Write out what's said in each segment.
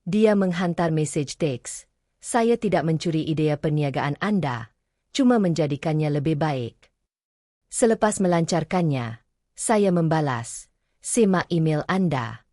Dia menghantar mesej teks. Saya tidak mencuri idea perniagaan Anda, cuma menjadikannya lebih baik. Selepas melancarkannya, saya membalas, simak email Anda.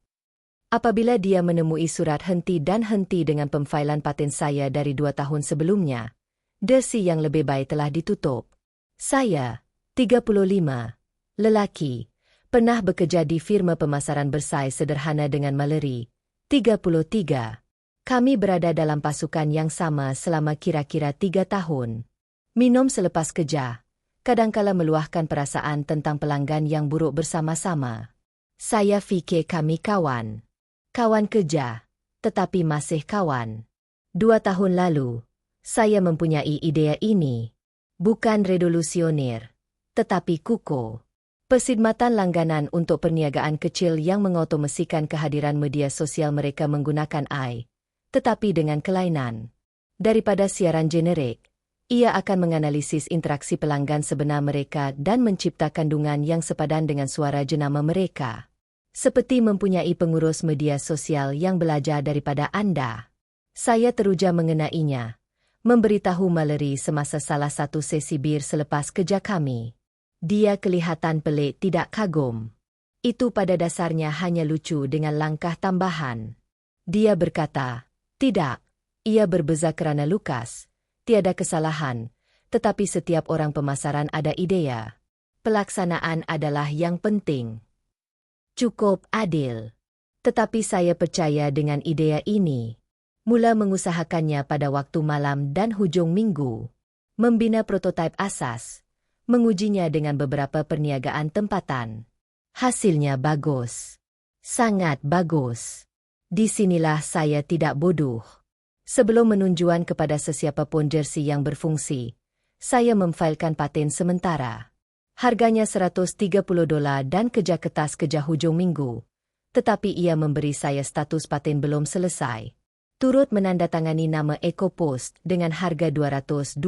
Apabila dia menemui surat henti dan henti dengan pemfailan paten saya dari 2 tahun sebelumnya, desi yang lebih baik telah ditutup. Saya, 35, lelaki, pernah bekerja di firma pemasaran bersai sederhana dengan Mallory, 33. Kami berada dalam pasukan yang sama selama kira-kira 3 tahun. Minum selepas kerja, kadangkala meluahkan perasaan tentang pelanggan yang buruk bersama-sama. Saya fikir kami kawan. Kawan kerja, tetapi masih kawan. 2 tahun lalu, saya mempunyai idea ini. Bukan revolusioner, tetapi kukuh. Perkhidmatan langganan untuk perniagaan kecil yang mengotomasikan kehadiran media sosial mereka menggunakan AI, tetapi dengan kelainan. Daripada siaran generik, ia akan menganalisis interaksi pelanggan sebenar mereka dan mencipta kandungan yang sepadan dengan suara jenama mereka. Seperti mempunyai pengurus media sosial yang belajar daripada Anda. Saya teruja mengenainya, memberitahu Mallory semasa salah satu sesi bir selepas kerja kami. Dia kelihatan pelik tidak kagum. Itu pada dasarnya hanya lucu dengan langkah tambahan. Dia berkata, tidak, ia berbeza kerana Lukas, tiada kesalahan, tetapi setiap orang pemasaran ada idea. Pelaksanaan adalah yang penting. Cukup adil. Tetapi saya percaya dengan idea ini. Mula mengusahakannya pada waktu malam dan hujung minggu. Membina prototipe asas. Mengujinya dengan beberapa perniagaan tempatan. Hasilnya bagus. Sangat bagus. Di sinilah saya tidak bodoh. Sebelum menunjuan kepada sesiapapun jersey yang berfungsi, saya memfailkan paten sementara. Harganya $130 dan kerja kertas kerja hujung minggu. Tetapi ia memberi saya status paten belum selesai. Turut menandatangani nama EcoPost dengan harga $225.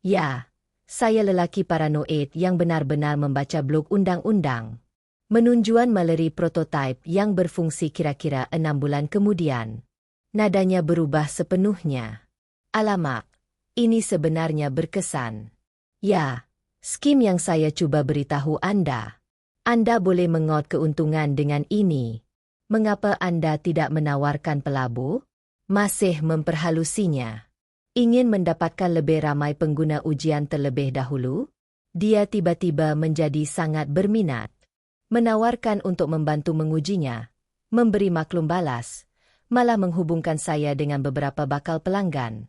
Ya, saya lelaki paranoid yang benar-benar membaca blog undang-undang. Menunjuan Mallory prototipe yang berfungsi kira-kira 6 bulan kemudian. Nadanya berubah sepenuhnya. Alamak, ini sebenarnya berkesan. Ya, skim yang saya cuba beritahu Anda. Anda boleh mengot keuntungan dengan ini. Mengapa Anda tidak menawarkan pelabur? Masih memperhalusinya. Ingin mendapatkan lebih ramai pengguna ujian terlebih dahulu? Dia tiba-tiba menjadi sangat berminat. Menawarkan untuk membantu mengujinya. Memberi maklum balas. Malah menghubungkan saya dengan beberapa bakal pelanggan.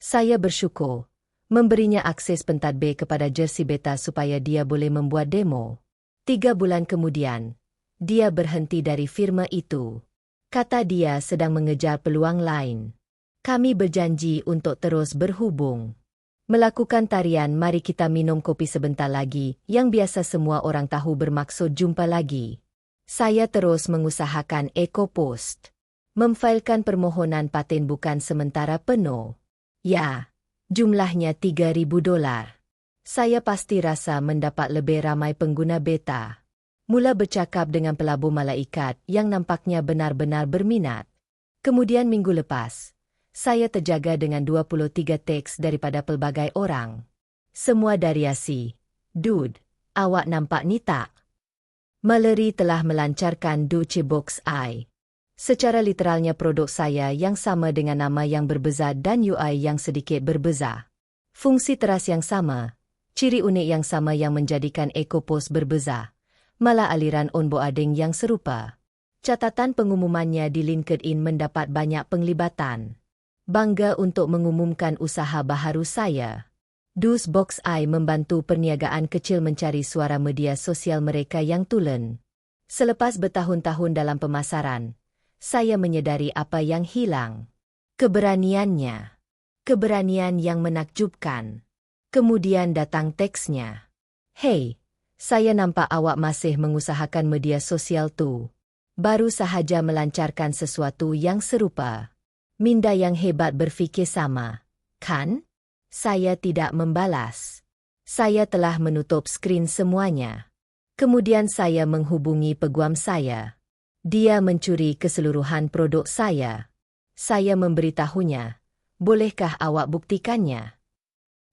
Saya bersyukur. Memberinya akses pentadbir kepada jersey beta supaya dia boleh membuat demo. 3 bulan kemudian, dia berhenti dari firma itu. Kata dia sedang mengejar peluang lain. Kami berjanji untuk terus berhubung. Melakukan tarian mari kita minum kopi sebentar lagi yang biasa semua orang tahu bermaksud jumpa lagi. Saya terus mengusahakan EcoPost. Memfailkan permohonan paten bukan sementara penuh. Ya. Jumlahnya $3.000. Saya pasti rasa mendapat lebih ramai pengguna beta. Mula bercakap dengan pelabur malaikat yang nampaknya benar-benar berminat. Kemudian minggu lepas, saya terjaga dengan 23 teks daripada pelbagai orang. Semua dari Asi. Dude, awak nampak ni tak? Mallory telah melancarkan Duce Box I. Secara literalnya produk saya yang sama dengan nama yang berbeza dan UI yang sedikit berbeza. Fungsi teras yang sama, ciri unik yang sama yang menjadikan EcoPost berbeza, malah aliran onboarding yang serupa. Catatan pengumumannya di LinkedIn mendapat banyak penglibatan. Bangga untuk mengumumkan usaha baharu saya. Dus Box I membantu perniagaan kecil mencari suara media sosial mereka yang tulen. Selepas bertahun-tahun dalam pemasaran, saya menyedari apa yang hilang. Keberaniannya. Keberanian yang menakjubkan. Kemudian datang teksnya. Hei, saya nampak awak masih mengusahakan media sosial tu. Baru sahaja melancarkan sesuatu yang serupa. Minda yang hebat berfikir sama, kan? Saya tidak membalas. Saya telah menutup skrin semuanya. Kemudian saya menghubungi peguam saya. Dia mencuri keseluruhan produk saya. Saya memberitahunya, bolehkah awak buktikannya?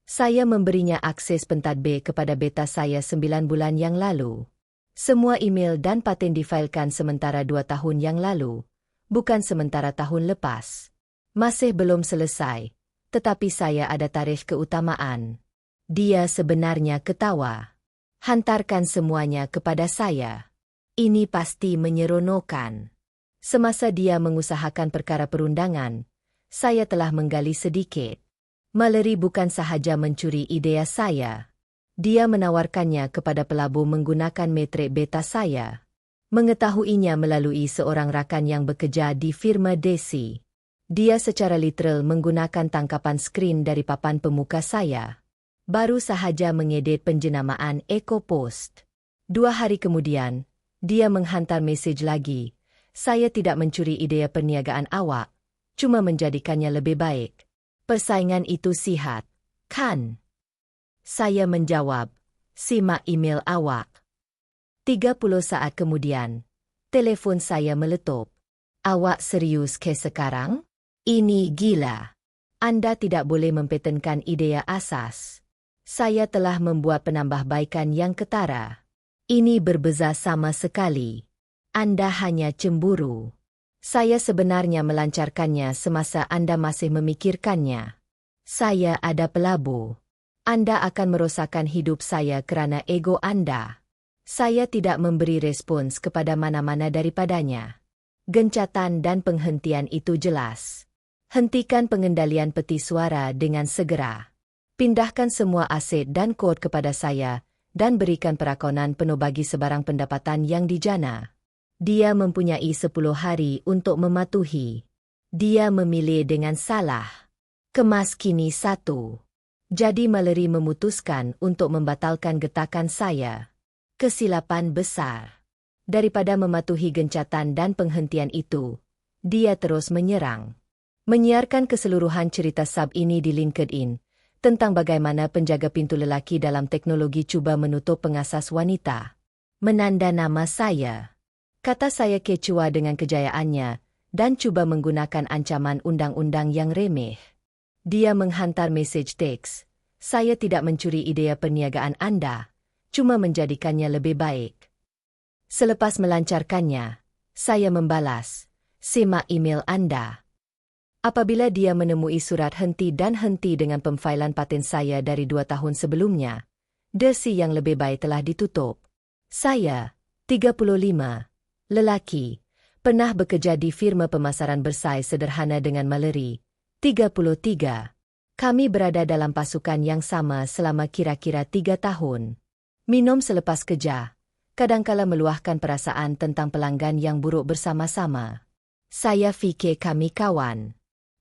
Saya memberinya akses pentat B kepada beta saya 9 bulan yang lalu. Semua email dan paten difailkan sementara 2 tahun yang lalu, bukan sementara tahun lepas. Masih belum selesai, tetapi saya ada tarikh keutamaan. Dia sebenarnya ketawa. Hantarkan semuanya kepada saya. Ini pasti menyeronokkan. Semasa dia mengusahakan perkara perundangan, saya telah menggali sedikit. Mallory bukan sahaja mencuri idea saya. Dia menawarkannya kepada pelabur menggunakan metrik beta saya. Mengetahuinya melalui seorang rakan yang bekerja di firma Desi. Dia secara literal menggunakan tangkapan skrin dari papan pemuka saya. Baru sahaja mengedit penjenamaan EcoPost. 2 hari kemudian, dia menghantar mesej lagi. Saya tidak mencuri idea perniagaan awak, cuma menjadikannya lebih baik. Persaingan itu sihat, kan? Saya menjawab, simak email awak. 30 saat kemudian, telefon saya meletup. Awak serius ke sekarang? Ini gila. Anda tidak boleh mempetenkan idea asas. Saya telah membuat penambahbaikan yang ketara. Ini berbeza sama sekali. Anda hanya cemburu. Saya sebenarnya melancarkannya semasa Anda masih memikirkannya. Saya ada pelabur. Anda akan merosakkan hidup saya kerana ego Anda. Saya tidak memberi respons kepada mana-mana daripadanya. Gencatan dan penghentian itu jelas. Hentikan pengendalian peti suara dengan segera. Pindahkan semua aset dan kod kepada saya, dan berikan perakonan penuh bagi sebarang pendapatan yang dijana. Dia mempunyai 10 hari untuk mematuhi. Dia memilih dengan salah. Kemas kini 1. Jadi Mallory memutuskan untuk membatalkan getakan saya. Kesilapan besar. Daripada mematuhi gencatan dan penghentian itu, dia terus menyerang. Menyiarkan keseluruhan cerita sub ini di LinkedIn, tentang bagaimana penjaga pintu lelaki dalam teknologi cuba menutup pengasas wanita. Menanda nama saya. Kata saya kecewa dengan kejayaannya, dan cuba menggunakan ancaman undang-undang yang remeh. Dia menghantar mesej teks, saya tidak mencuri idea perniagaan Anda, cuma menjadikannya lebih baik. Selepas melancarkannya, saya membalas, simak email Anda. Apabila dia menemui surat henti dan henti dengan pemfailan paten saya dari 2 tahun sebelumnya, desi yang lebih baik telah ditutup. Saya, 35, lelaki, pernah bekerja di firma pemasaran bersai sederhana dengan Mallory, 33. Kami berada dalam pasukan yang sama selama kira-kira 3 tahun. Minum selepas kerja, kadangkala meluahkan perasaan tentang pelanggan yang buruk bersama-sama. Saya fikir kami kawan.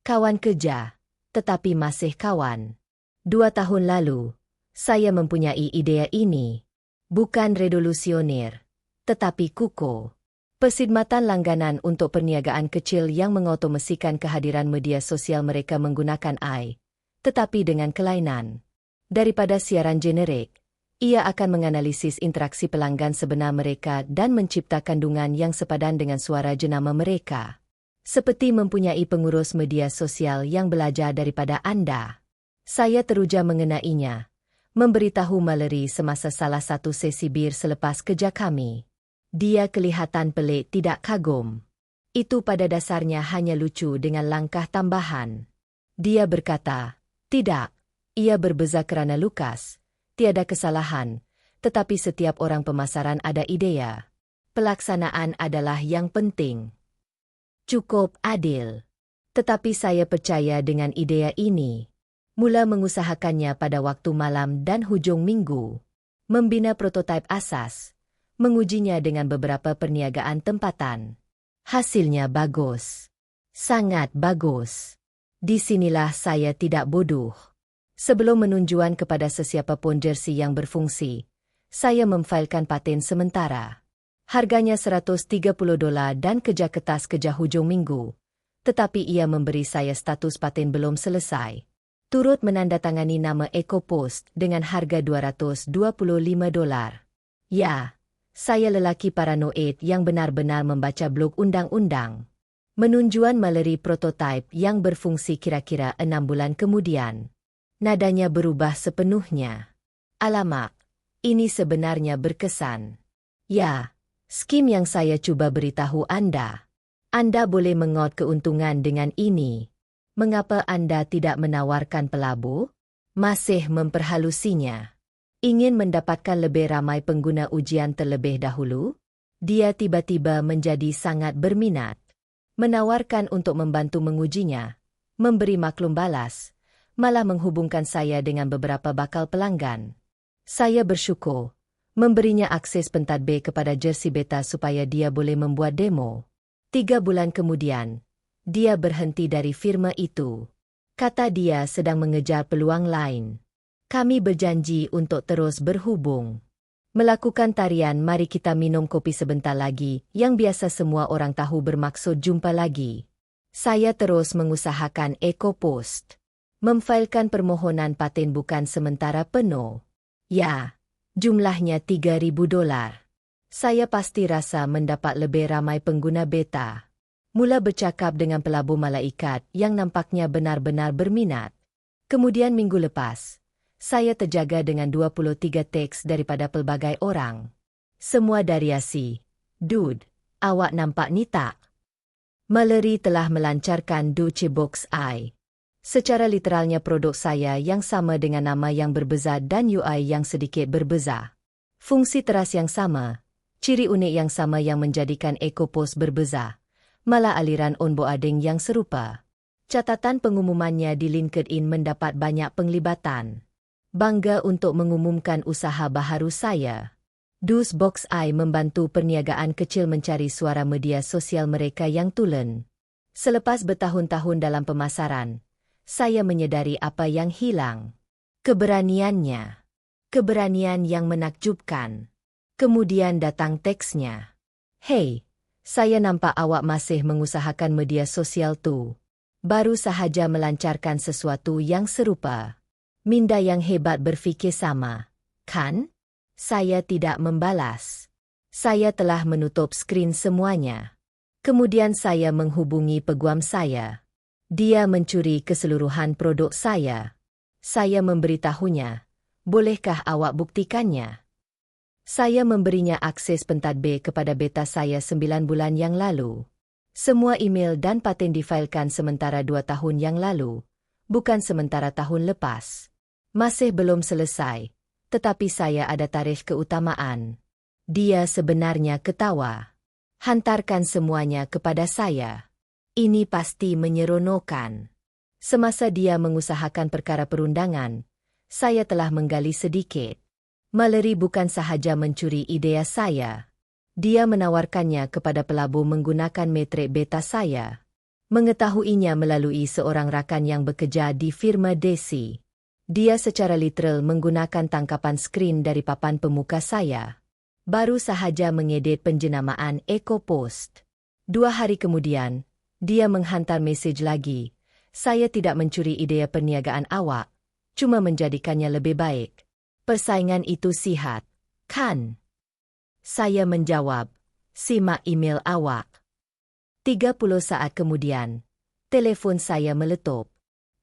Kawan kerja, tetapi masih kawan. 2 tahun lalu, saya mempunyai idea ini. Bukan revolusioner, tetapi kukuh. Perkhidmatan langganan untuk perniagaan kecil yang mengotomasikan kehadiran media sosial mereka menggunakan AI, tetapi dengan kelainan. Daripada siaran generik, ia akan menganalisis interaksi pelanggan sebenar mereka dan mencipta kandungan yang sepadan dengan suara jenama mereka. Seperti mempunyai pengurus media sosial yang belajar daripada Anda. Saya teruja mengenainya, memberitahu Mallory semasa salah satu sesi bir selepas kerja kami. Dia kelihatan pelik tidak kagum. Itu pada dasarnya hanya lucu dengan langkah tambahan. Dia berkata, tidak, ia berbeza kerana Lukas, tiada kesalahan, tetapi setiap orang pemasaran ada idea. Pelaksanaan adalah yang penting. Cukup adil. Tetapi saya percaya dengan idea ini. Mula mengusahakannya pada waktu malam dan hujung minggu. Membina prototipe asas. Mengujinya dengan beberapa perniagaan tempatan. Hasilnya bagus. Sangat bagus. Di sinilah saya tidak bodoh. Sebelum menunjuan kepada sesiapapun jersey yang berfungsi, saya memfailkan paten sementara. Harganya $130 dan kerja kertas kerja hujung minggu. Tetapi ia memberi saya status paten belum selesai. Turut menandatangani nama EcoPost dengan harga $225. Ya, Saya lelaki paranoid yang benar-benar membaca blog undang-undang. Menunjuan Mallory prototipe yang berfungsi kira-kira 6 bulan kemudian. Nadanya berubah sepenuhnya. Alamak, ini sebenarnya berkesan. Ya, skim yang saya cuba beritahu Anda. Anda boleh mengot keuntungan dengan ini. Mengapa Anda tidak menawarkan pelabu? Masih memperhalusinya. Ingin mendapatkan lebih ramai pengguna ujian terlebih dahulu? Dia tiba-tiba menjadi sangat berminat. Menawarkan untuk membantu mengujinya, memberi maklum balas, malah menghubungkan saya dengan beberapa bakal pelanggan. Saya bersyukur, memberinya akses pentat B kepada jersey beta supaya dia boleh membuat demo. 3 bulan kemudian, dia berhenti dari firma itu. Kata dia sedang mengejar peluang lain. Kami berjanji untuk terus berhubung. Melakukan tarian mari kita minum kopi sebentar lagi, yang biasa semua orang tahu bermaksud jumpa lagi. Saya terus mengusahakan EcoPost. Memfailkan permohonan paten bukan sementara penuh. Ya, jumlahnya $3.000. Saya pasti rasa mendapat lebih ramai pengguna beta. Mula bercakap dengan pelabu malaikat yang nampaknya benar-benar berminat. Kemudian minggu lepas, saya terjaga dengan 23 teks daripada pelbagai orang. Semua dari Asi. Dude, awak nampak ni tak? Mallory telah melancarkan Duce Box Eye. Secara literalnya produk saya yang sama dengan nama yang berbeza dan UI yang sedikit berbeza. Fungsi teras yang sama, ciri unik yang sama yang menjadikan EcoPost berbeza. Malah aliran onboarding yang serupa. Catatan pengumumannya di LinkedIn mendapat banyak penglibatan. Bangga untuk mengumumkan usaha baharu saya. Dus Box Eye membantu perniagaan kecil mencari suara media sosial mereka yang tulen. Selepas bertahun-tahun dalam pemasaran, saya menyedari apa yang hilang. Keberaniannya. Keberanian yang menakjubkan. Kemudian datang teksnya. Hey, saya nampak awak masih mengusahakan media sosial tu. Baru sahaja melancarkan sesuatu yang serupa. Minda yang hebat berfikir sama, kan? Saya tidak membalas. Saya telah menutup skrin semuanya. Kemudian saya menghubungi peguam saya. Dia mencuri keseluruhan produk saya. Saya memberitahunya, bolehkah awak buktikannya? Saya memberinya akses pentat B kepada beta saya 9 bulan yang lalu. Semua email dan paten difailkan sementara 2 tahun yang lalu, bukan sementara tahun lepas. Masih belum selesai, tetapi saya ada tarikh keutamaan. Dia sebenarnya ketawa. Hantarkan semuanya kepada saya. Ini pasti menyeronokkan. Semasa dia mengusahakan perkara perundangan, saya telah menggali sedikit. Mallory bukan sahaja mencuri idea saya. Dia menawarkannya kepada pelabu menggunakan metrik beta saya. Mengetahuinya melalui seorang rakan yang bekerja di firma Desi. Dia secara literal menggunakan tangkapan skrin dari papan pemuka saya. Baru sahaja mengedit penjenamaan EcoPost. 2 hari kemudian, dia menghantar mesej lagi. Saya tidak mencuri idea perniagaan awak, cuma menjadikannya lebih baik. Persaingan itu sihat, kan? Saya menjawab, simak email awak. 30 saat kemudian, telefon saya meletup.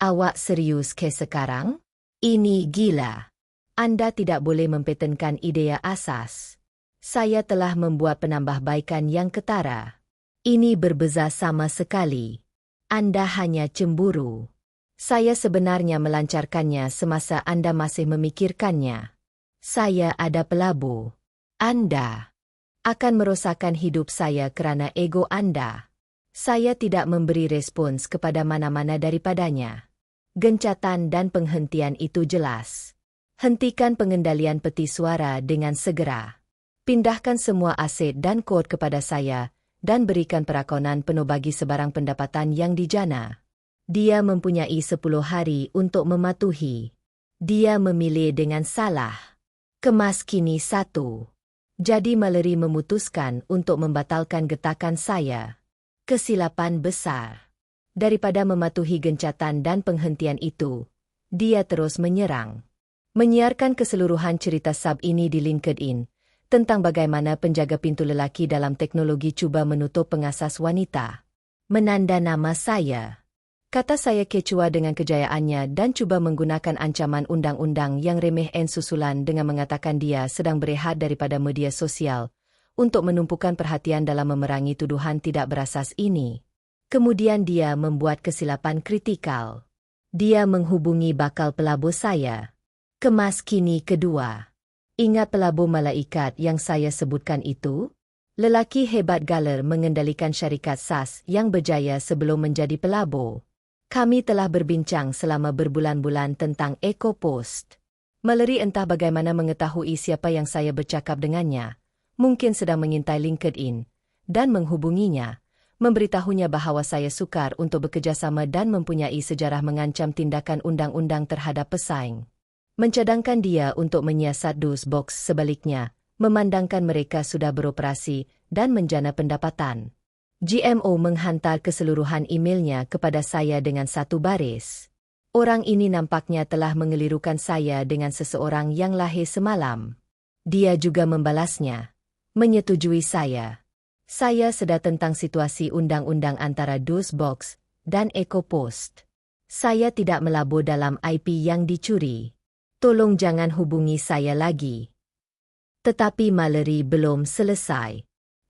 Awak serius ke sekarang? Ini gila. Anda tidak boleh mempetenkan idea asas. Saya telah membuat penambahbaikan yang ketara. Ini berbeza sama sekali. Anda hanya cemburu. Saya sebenarnya melancarkannya semasa Anda masih memikirkannya. Saya ada pelabu. Anda akan merosakkan hidup saya kerana ego Anda. Saya tidak memberi respons kepada mana-mana daripadanya. Gencatan dan penghentian itu jelas. Hentikan pengendalian peti suara dengan segera. Pindahkan semua aset dan kod kepada saya, dan berikan perakonan penuh bagi sebarang pendapatan yang dijana. Dia mempunyai 10 hari untuk mematuhi. Dia memilih dengan salah. Kemas kini 1. Jadi Mallory memutuskan untuk membatalkan getakan saya. Kesilapan besar. Daripada mematuhi gencatan dan penghentian itu, dia terus menyerang. Menyiarkan keseluruhan cerita sub ini di LinkedIn, tentang bagaimana penjaga pintu lelaki dalam teknologi cuba menutup pengasas wanita. Menanda nama saya. Kata saya kecewa dengan kejayaannya dan cuba menggunakan ancaman undang-undang yang remeh susulan dengan mengatakan dia sedang berehat daripada media sosial untuk menumpukan perhatian dalam memerangi tuduhan tidak berasas ini. Kemudian dia membuat kesilapan kritikal. Dia menghubungi bakal pelabur saya. Kemas kini kedua. Ingat pelabur malaikat yang saya sebutkan itu? Lelaki hebat Galer mengendalikan syarikat SAS yang berjaya sebelum menjadi pelabur. Kami telah berbincang selama berbulan-bulan tentang EcoPost. Mallory entah bagaimana mengetahui siapa yang saya bercakap dengannya. Mungkin sedang mengintai LinkedIn dan menghubunginya, memberitahunya bahawa saya sukar untuk bekerjasama dan mempunyai sejarah mengancam tindakan undang-undang terhadap pesaing. Mencadangkan dia untuk menyiasat DOSBox sebaliknya, memandangkan mereka sudah beroperasi dan menjana pendapatan. GMO menghantar keseluruhan emailnya kepada saya dengan satu baris. Orang ini nampaknya telah mengelirukan saya dengan seseorang yang lahir semalam. Dia juga membalasnya. Menyetujui saya. Saya sedar tentang situasi undang-undang antara DOSBox dan EcoPost. Saya tidak melabur dalam IP yang dicuri. Tolong jangan hubungi saya lagi. Tetapi Mallory belum selesai.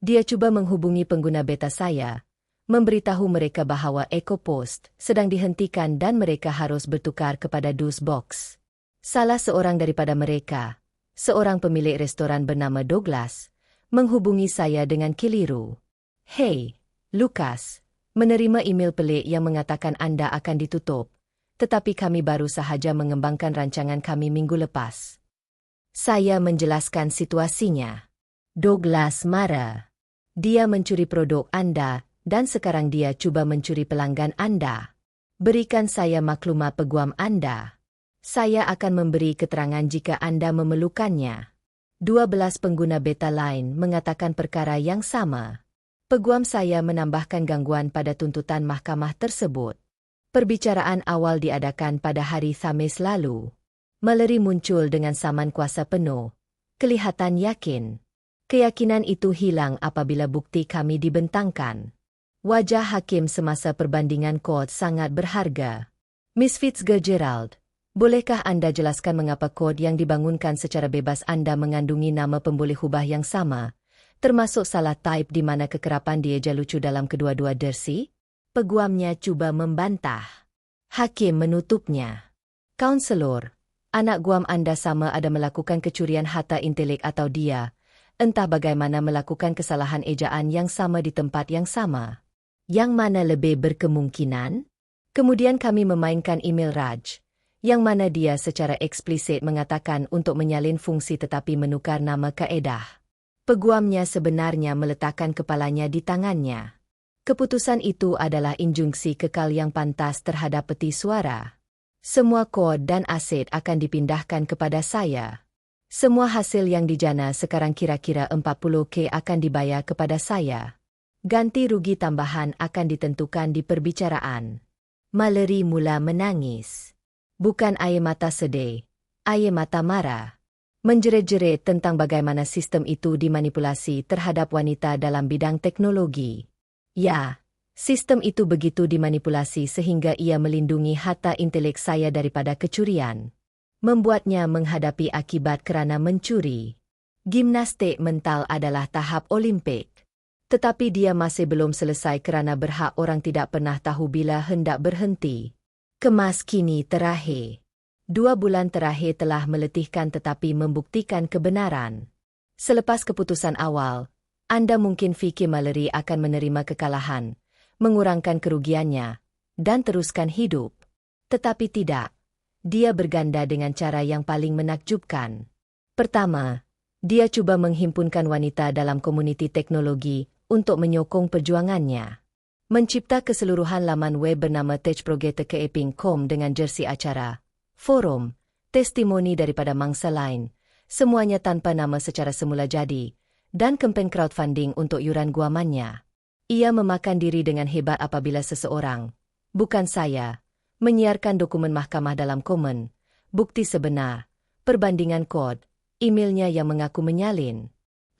Dia cuba menghubungi pengguna beta saya, memberitahu mereka bahawa EcoPost sedang dihentikan dan mereka harus bertukar kepada DOSBox. Salah seorang daripada mereka, seorang pemilik restoran bernama Douglas, menghubungi saya dengan keliru. Hey, Lucas, menerima email pelik yang mengatakan Anda akan ditutup, tetapi kami baru sahaja mengembangkan rancangan kami minggu lepas. Saya menjelaskan situasinya. Douglas marah. Dia mencuri produk Anda, dan sekarang dia cuba mencuri pelanggan Anda. Berikan saya maklumat peguam Anda. Saya akan memberi keterangan jika Anda memerlukannya. 12 pengguna beta lain mengatakan perkara yang sama. Peguam saya menambahkan gangguan pada tuntutan mahkamah tersebut. Perbicaraan awal diadakan pada hari Khamis lalu. Mallory muncul dengan saman kuasa penuh. Kelihatan yakin. Keyakinan itu hilang apabila bukti kami dibentangkan. Wajah hakim semasa perbandingan kod sangat berharga. Miss Fitzgerald, bolehkah Anda jelaskan mengapa kod yang dibangunkan secara bebas Anda mengandungi nama pemboleh hubah yang sama, termasuk salah type di mana kekerapan dieja lucu dalam kedua-dua dersi? Peguamnya cuba membantah. Hakim menutupnya. Kaunselor, anak guam Anda sama ada melakukan kecurian harta intelek atau dia, entah bagaimana melakukan kesalahan ejaan yang sama di tempat yang sama. Yang mana lebih berkemungkinan? Kemudian kami memainkan email Raj, yang mana dia secara eksplisit mengatakan untuk menyalin fungsi tetapi menukar nama kaedah. Peguamnya sebenarnya meletakkan kepalanya di tangannya. Keputusan itu adalah injunksi kekal yang pantas terhadap peti suara. Semua kod dan aset akan dipindahkan kepada saya. Semua hasil yang dijana sekarang kira-kira 40K akan dibayar kepada saya. Ganti rugi tambahan akan ditentukan di perbicaraan. Mallory mula menangis. Bukan air mata sedih, air mata marah. Menjerit-jerit tentang bagaimana sistem itu dimanipulasi terhadap wanita dalam bidang teknologi. Ya, sistem itu begitu dimanipulasi sehingga ia melindungi harta intelek saya daripada kecurian. Membuatnya menghadapi akibat kerana mencuri. Gimnastik mental adalah tahap Olimpik. Tetapi dia masih belum selesai kerana berhak orang tidak pernah tahu bila hendak berhenti. Kemas kini terakhir. 2 bulan terakhir telah meletihkan tetapi membuktikan kebenaran. Selepas keputusan awal, Anda mungkin fikir Mallory akan menerima kekalahan, mengurangkan kerugiannya, dan teruskan hidup. Tetapi tidak. Dia berganda dengan cara yang paling menakjubkan. Pertama, dia cuba menghimpunkan wanita dalam komuniti teknologi untuk menyokong perjuangannya. Mencipta keseluruhan laman web bernama techproject.com dengan jersey acara, forum, testimoni daripada mangsa lain, semuanya tanpa nama secara semula jadi, dan kempen crowdfunding untuk yuran guamannya. Ia memakan diri dengan hebat apabila seseorang, bukan saya, menyiarkan dokumen mahkamah dalam komen, bukti sebenar, perbandingan kod, emailnya yang mengaku menyalin.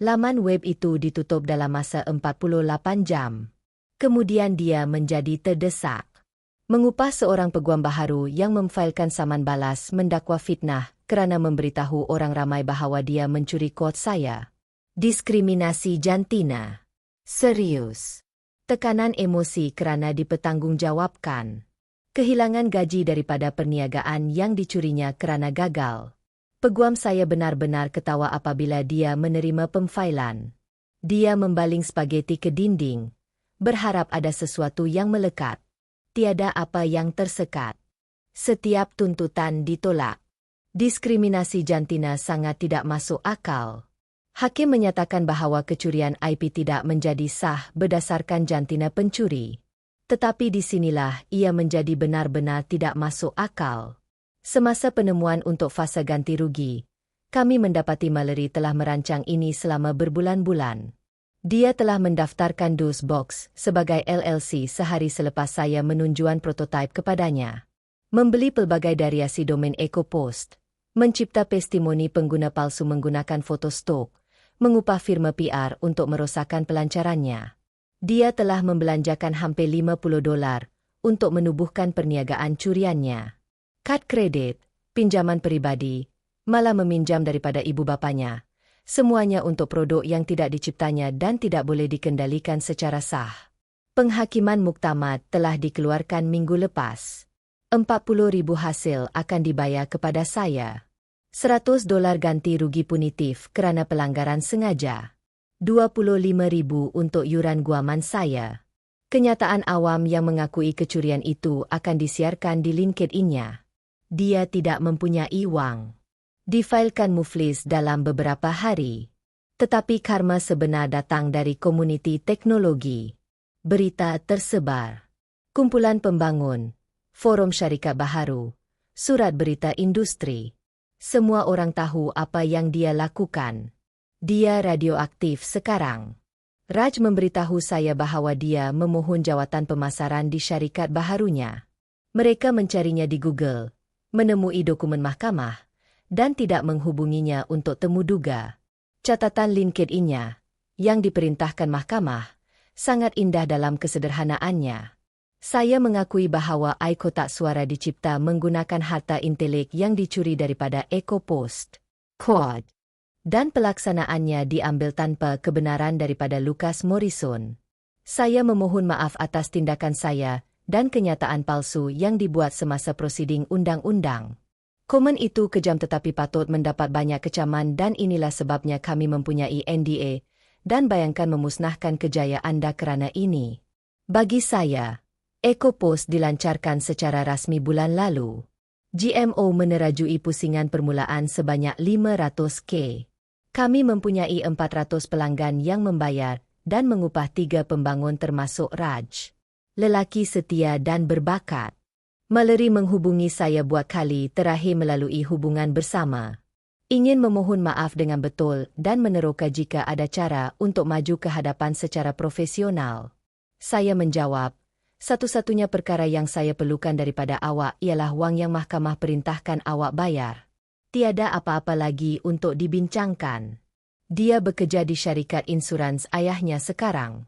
Laman web itu ditutup dalam masa 48 jam. Kemudian dia menjadi terdesak. Mengupah seorang peguam baharu yang memfailkan saman balas mendakwa fitnah kerana memberitahu orang ramai bahawa dia mencuri kod saya. Diskriminasi jantina. Serius. Tekanan emosi kerana dipertanggungjawabkan. Kehilangan gaji daripada perniagaan yang dicurinya kerana gagal. Peguam saya benar-benar ketawa apabila dia menerima pemfailan. Dia membaling spageti ke dinding, berharap ada sesuatu yang melekat. Tiada apa yang tersekat. Setiap tuntutan ditolak. Diskriminasi jantina sangat tidak masuk akal. Hakim menyatakan bahawa kecurian IP tidak menjadi sah berdasarkan jantina pencuri. Tetapi di sinilah ia menjadi benar-benar tidak masuk akal. Semasa penemuan untuk fasa ganti rugi, kami mendapati Mallory telah merancang ini selama berbulan-bulan. Dia telah mendaftarkan DOSBox sebagai LLC sehari selepas saya menunjuan prototipe kepadanya. Membeli pelbagai variasi domain EcoPost, mencipta testimoni pengguna palsu menggunakan foto stok, mengupah firma PR untuk merosakkan pelancarannya. Dia telah membelanjakan hampir $50 untuk menubuhkan perniagaan curiannya. Kad kredit, pinjaman peribadi, malah meminjam daripada ibu bapanya. Semuanya untuk produk yang tidak diciptanya dan tidak boleh dikendalikan secara sah. Penghakiman muktamad telah dikeluarkan minggu lepas. $40,000 hasil akan dibayar kepada saya. $100 ganti rugi punitif kerana pelanggaran sengaja. $25,000 untuk yuran guaman saya. Kenyataan awam yang mengakui kecurian itu akan disiarkan di LinkedIn-nya. Dia tidak mempunyai wang. Difailkan muflis dalam beberapa hari. Tetapi karma sebenar datang dari komuniti teknologi. Berita tersebar. Kumpulan pembangun, forum syarikat baharu, surat berita industri. Semua orang tahu apa yang dia lakukan. Dia radioaktif sekarang. Raj memberitahu saya bahawa dia memohon jawatan pemasaran di syarikat baharunya. Mereka mencarinya di Google, menemui dokumen mahkamah, dan tidak menghubunginya untuk temu duga. Catatan LinkedIn-nya, yang diperintahkan mahkamah, sangat indah dalam kesederhanaannya. Saya mengakui bahawa kotak suara dicipta menggunakan harta intelek yang dicuri daripada EcoPost. Kod. Dan pelaksanaannya diambil tanpa kebenaran daripada Lucas Morrison. Saya memohon maaf atas tindakan saya dan kenyataan palsu yang dibuat semasa prosiding undang-undang. Komen itu kejam tetapi patut mendapat banyak kecaman dan inilah sebabnya kami mempunyai NDA dan bayangkan memusnahkan kejayaan anda kerana ini. Bagi saya, EcoPost dilancarkan secara rasmi bulan lalu. GMO menerajui pusingan permulaan sebanyak 500K. Kami mempunyai 400 pelanggan yang membayar dan mengupah 3 pembangun termasuk Raj. Lelaki setia dan berbakat. Mallory menghubungi saya buat kali terakhir melalui hubungan bersama. Ingin memohon maaf dengan betul dan meneroka jika ada cara untuk maju ke hadapan secara profesional. Saya menjawab, satu-satunya perkara yang saya perlukan daripada awak ialah wang yang mahkamah perintahkan awak bayar. Tiada apa-apa lagi untuk dibincangkan. Dia bekerja di syarikat insurans ayahnya sekarang.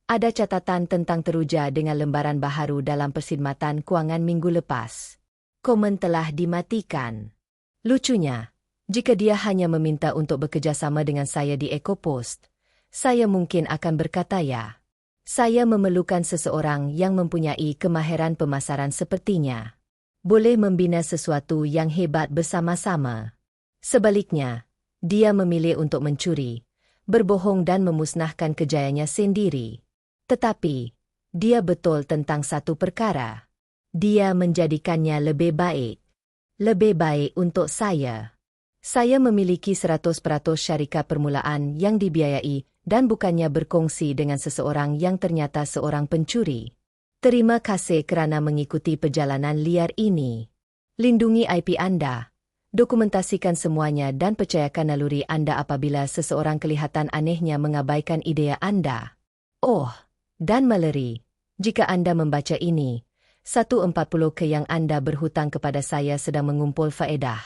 Ada catatan tentang teruja dengan lembaran baharu dalam perkhidmatan kewangan minggu lepas. Komen telah dimatikan. Lucunya, jika dia hanya meminta untuk bekerjasama dengan saya di EcoPost, saya mungkin akan berkata ya. Saya memerlukan seseorang yang mempunyai kemahiran pemasaran sepertinya. Boleh membina sesuatu yang hebat bersama-sama. Sebaliknya, dia memilih untuk mencuri, berbohong dan memusnahkan kejayaannya sendiri. Tetapi, dia betul tentang satu perkara. Dia menjadikannya lebih baik. Lebih baik untuk saya. Saya memiliki 100% syarikat permulaan yang dibiayai dan bukannya berkongsi dengan seseorang yang ternyata seorang pencuri. Terima kasih kerana mengikuti perjalanan liar ini. Lindungi IP anda. Dokumentasikan semuanya dan percayakan naluri anda apabila seseorang kelihatan anehnya mengabaikan idea anda. Oh, dan Mallory, jika anda membaca ini, 140K yang anda berhutang kepada saya sedang mengumpul faedah.